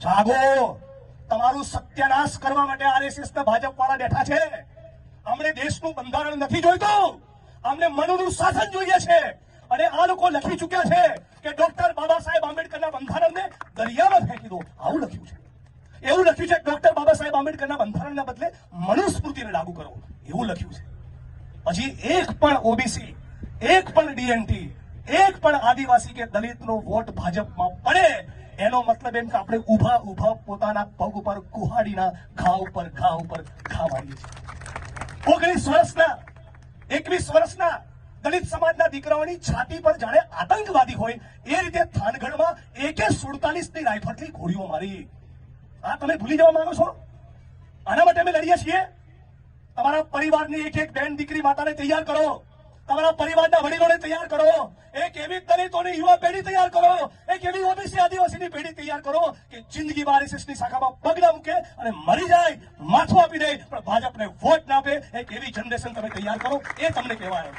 જાગો, તમારું સત્યાનાશ કરવા માટે આરએસએસ ના ભાજપ વાળા બેઠા છે. અમને દેશનું બંધારણ નથી જોઈતું, અમને મનુનું શાસન જોઈએ છે. અને આ લોકો લખી ચૂક્યા છે કે ડોક્ટર બાબા સાહેબ આંબેડકરના બંધારણને દરિયામાં ફેંકી દો, આવું લખ્યું છે. એવું લખ્યું છે ડોક્ટર બાબા સાહેબ આંબેડકરના બંધારણના બદલે મનુસ્મૃતિને લાગુ કરો, એવું લખ્યું છે. હજી એક પણ ઓબીસી, એક પણ ડીએનટી, એક પણ આદિવાસી કે દલિતનો વોટ ભાજપમાં પડે એનો મતલબ એમ કે આપણે ઉભા ઉભા પોતાના પગ ઉપર કુહાડીના ઘા ઉપર ઘા મારીએ છીએ. 19 વર્ષના 21 વર્ષના દલિત સમાજના દીકરાઓની છાતી પર જાણે આતંકવાદી હોય એ રીતે થાનગઢમાં AK-47 ની રાઇફલથી ગોળીઓ મારી. આ તમે ભૂલી જવા માંગો છો? આના માટે અમે લડીએ છીએ. તમારા પરિવારની એક બેન દીકરી માતાને તૈયાર કરો, તમારા પરિવારના વડીલોને તૈયાર કરો, એક એવી દલિતોની યુવા પેઢી તૈયાર કરો, એક એવી ઓબીસી આદિવાસીની પેઢી તૈયાર કરો કે જિંદગી આરએસએસની શાખામાં પગ ના મૂકે અને મરી જાય, માથું આપી દે, પણ ભાજપને વોટ ના આપે. એક એવી જનરેશન તમે તૈયાર કરો, એ તમને કહેવાય.